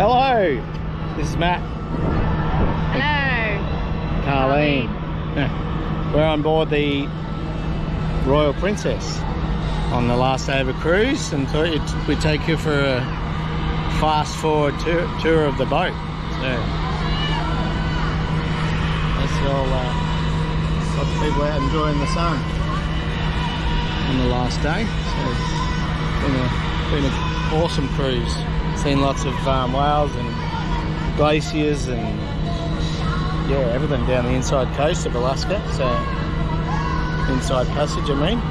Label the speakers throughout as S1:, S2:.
S1: Hello, this is Matt.
S2: Hello.
S1: Carleen. We're on board the Royal Princess on the last day of a cruise, and thought we'd take you for a fast forward tour of the boat. So that's all. Lots of people out enjoying the sun on the last day. So it's been an awesome cruise. Seen lots of whales and glaciers and yeah, everything down the inside coast of Alaska. So inside passage, I mean.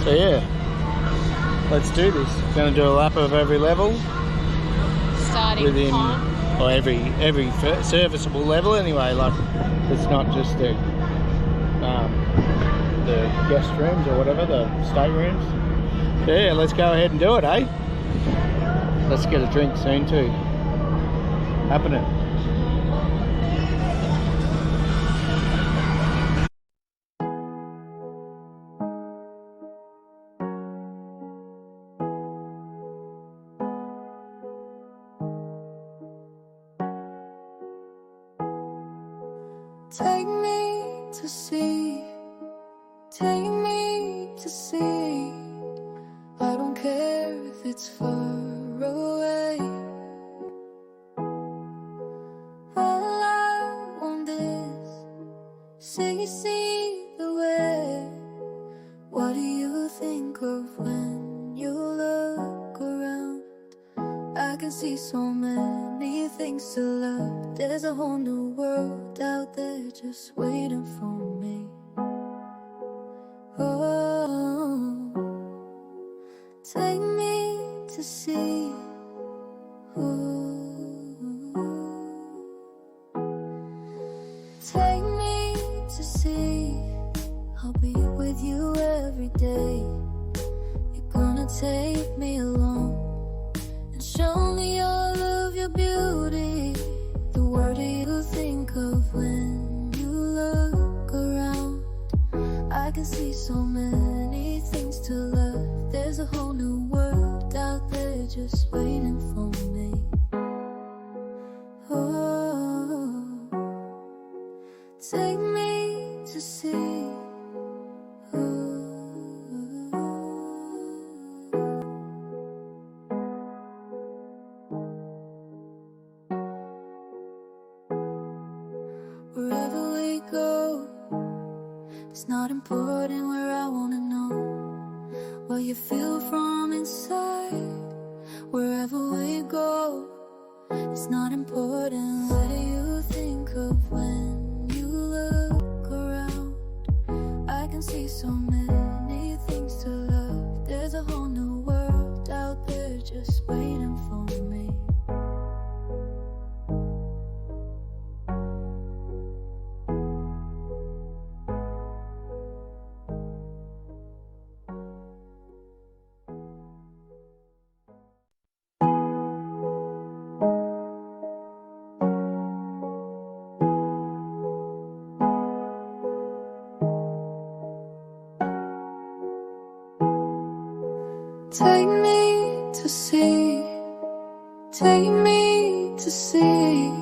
S1: So yeah, let's do this. Going to do a lap of every level.
S2: Starting
S1: within,
S2: from
S1: or every serviceable level anyway. Like it's not just the guest rooms or whatever, the staterooms. So yeah, let's go ahead and do it, eh? Let's get a drink soon too. Happening.
S3: Take me to sea, take me to sea. I don't care if it's far away. All I want is see the way. What do you think of when you look around? I can see so many things to love. There's a whole new world out there just waiting for me. Oh, take me to sea. Oh, take me to sea. I'll be with you every day. You're gonna take me along and show me all of your beauty. The word you think of when you look around. I can see so many things to love. There's a whole new world out there just waiting for me. Oh, take me to sea. Wherever we go, it's not important where I wanna know what you feel from inside. Wherever we go, it's not important what do you think of when you look around. I can see so many things to love. There's a whole new world out there just waiting for me. Take me to sea, take me to sea.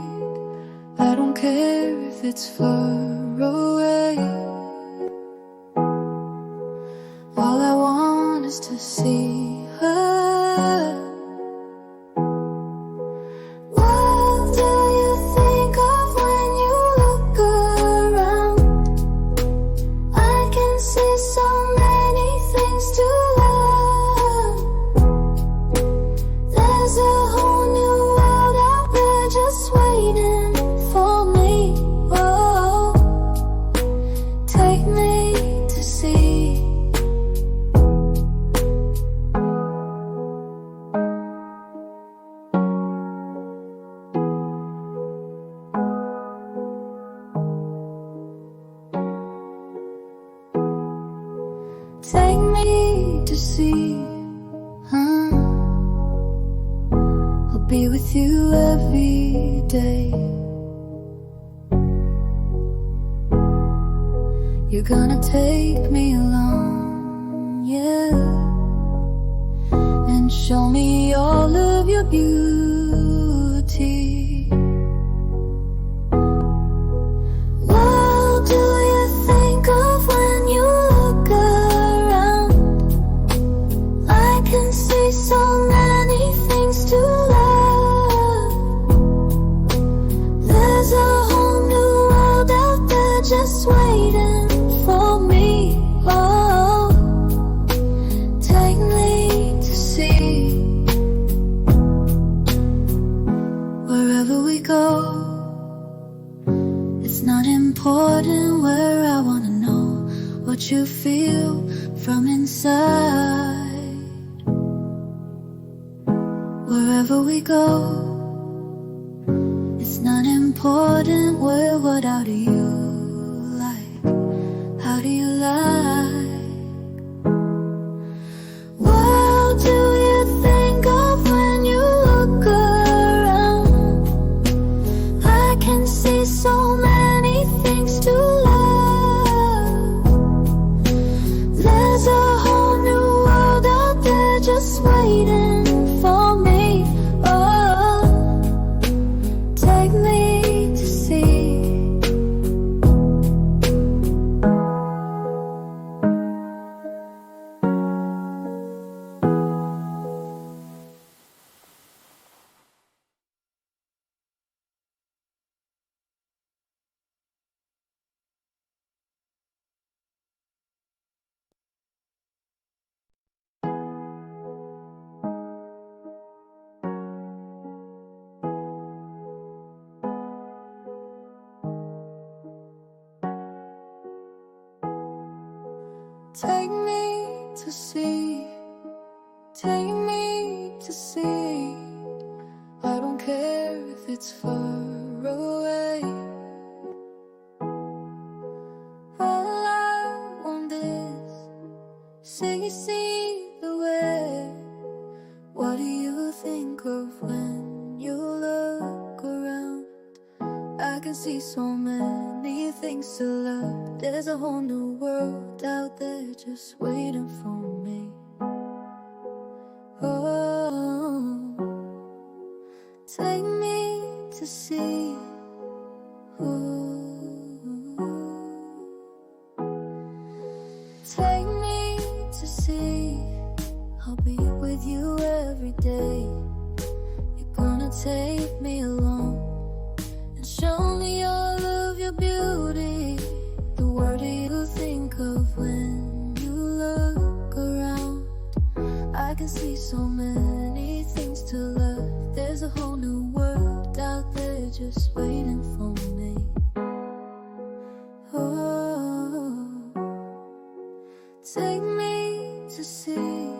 S3: I don't care if it's far away. All I want is to see her. What do you think of when you look around? I can see so many things to love. There's a whole new world out there just waiting for me. Oh, take me to sea. Take me to sea. I'll be with you every day. You're gonna take me along, yeah, and show me all of your beauty. important where I wanna know what you feel from inside. Wherever we go, it's not important where. What how do you like? How do you like? What do you think of when you look around? I can see so many things to love. There's a whole new world out there just waiting for me. Oh, take me to see. Take me to see, take me to see. I don't care if it's far away. All I want is see the way. What do you think of when you look around? I can see so many things to love. There's a whole new world out there just waiting for me. Oh, take me to see. Ooh. Take me to see. I'll be with you every day. You're gonna take me along and show me all of your beauty. The word do you think of when you look around? I can see so many things to love. There's a whole new world out there just waiting for me. Oh, take me to see.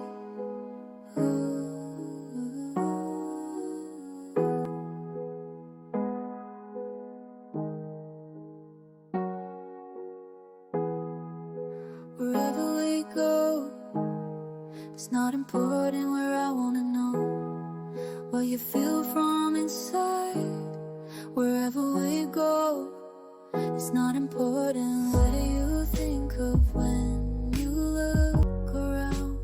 S3: Wherever we go, it's not important where. I wanna know what you feel from inside. Wherever we go, it's not important. What do you think of when you look around?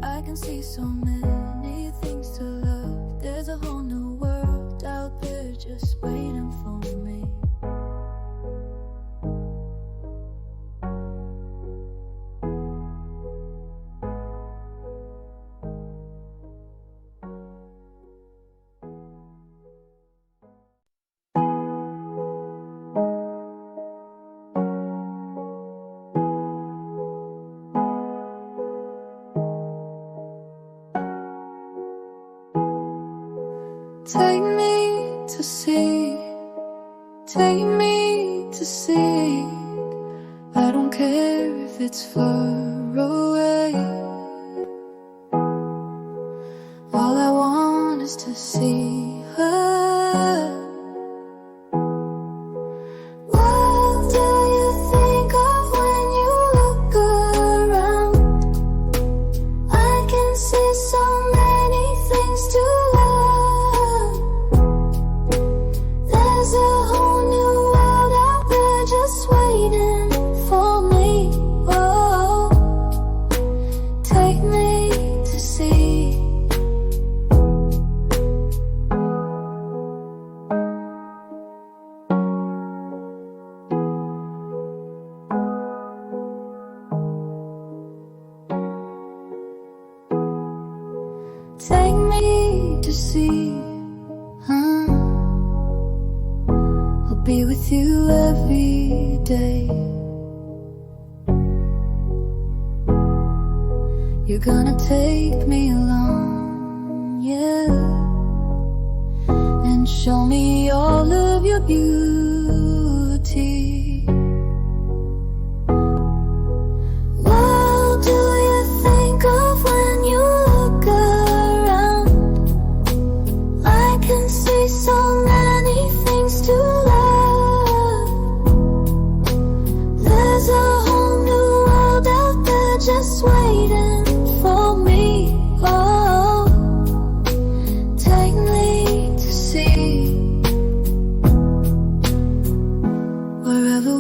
S3: I can see so many things to love. There's a whole new world out there just waiting for me. Take me to see, take me to see. I don't care if it's far away. All I want is to see her. What do you think of when you look around? I can see so many things to love. There's a whole new world out there just waiting for me. Oh, take me to see. Take me to see. I'll be with you every day. You're gonna take me along, yeah, and show me all of your beauty.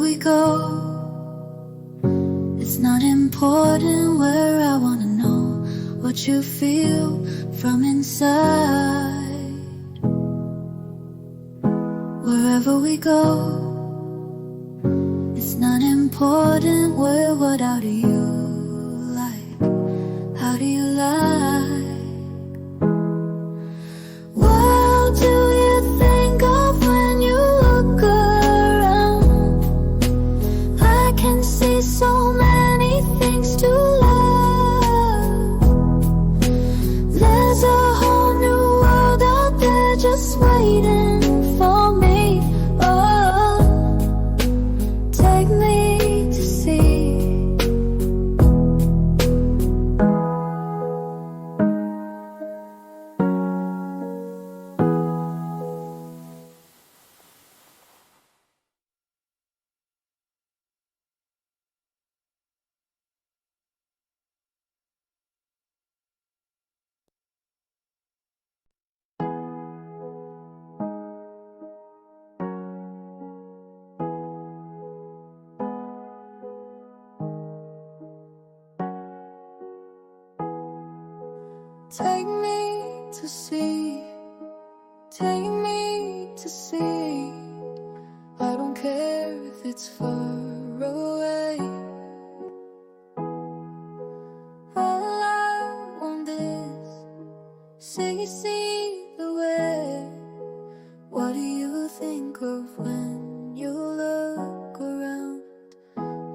S3: we go, it's not important where. I wanna know what you feel from inside. Wherever we go, it's not important where. What, how do you like? How do you like? What do you think of when you look around? I can see so many things to love. There's a whole new world out there just waiting for me. Oh, take me to see. Take me to see, take me to see. I don't care if it's far away. All I want is see the way. What do you think of when you look around?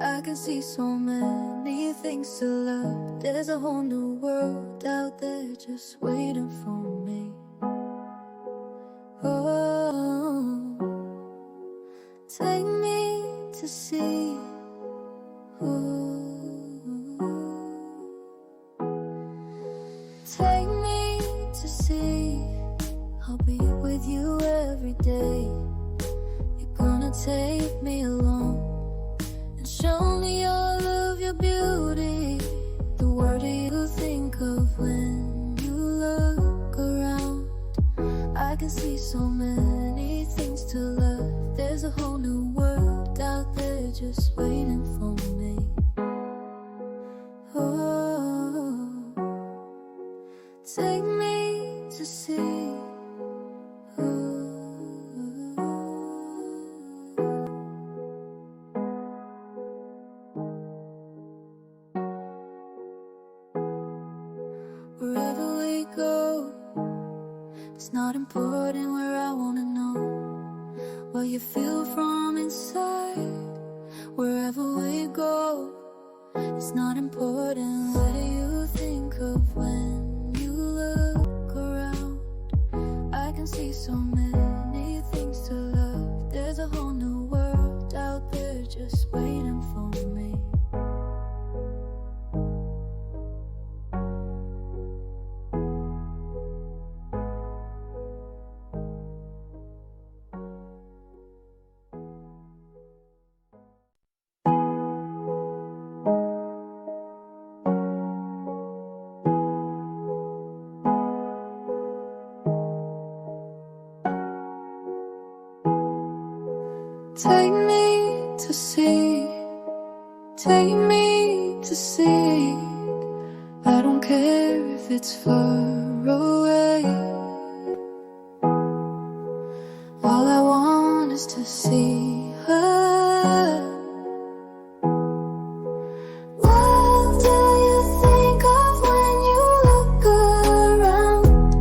S3: I can see so many things to love. There's a whole new world out there just waiting for me. Oh, take me to see. Ooh. Take me to see. I'll be with you every day. You're gonna take me along and show me all of your beauty. The word do you think of when you look around? I can see so many things to love. There's a whole new world out there just waiting for me. Oh, take me to see. Wherever we go, it's not important where. I wanna know what you feel from inside. Wherever we go, it's not important. What do you think of when you look around? I can see so many things to love. There's a whole new world out there just waiting for me. Take me to see, take me to see. I don't care if it's far away. All I want is to see her. What do you think of when you look around?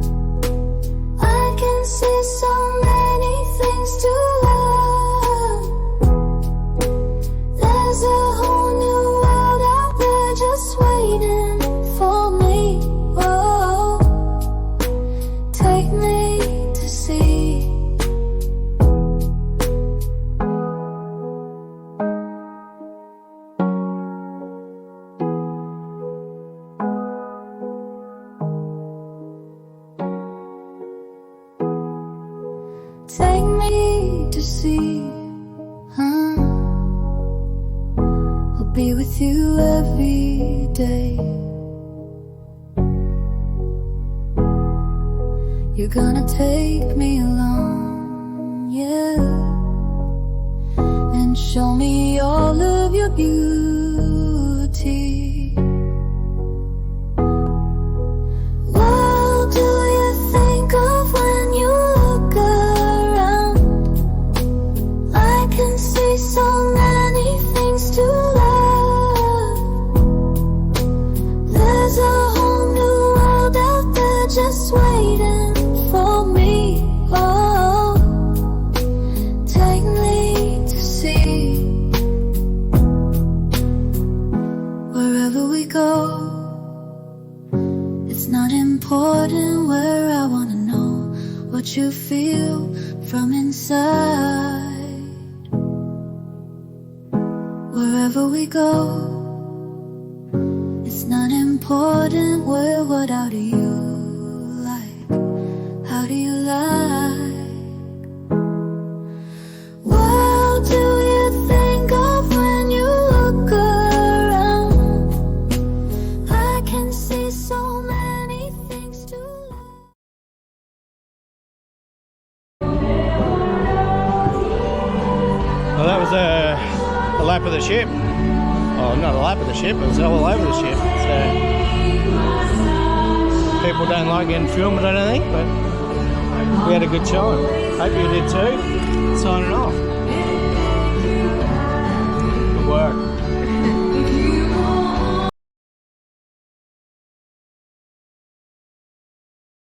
S3: I can see so many things to love. There's a whole new world out there just waiting for me. Oh, take me to see. Take me to see. I'll be with you every day. You're gonna take me along, yeah. And and show me all of your beauty. What do you think of when you look around? I can see so many things to love. There's a whole new world out there just waiting for me. Oh, take me to see. Wherever we go, it's not important where. I wanna know what you feel from inside. Wherever we go, it's not important where. What how do you like? How do you like? What do you think of when you look around? I can see so many things to love.
S1: Well, that was a lap of the ship. Oh, not a lap of the ship, it was all over the ship. So, people don't like getting filmed, I don't think, but we had a good time. Hope you did too. Signing off.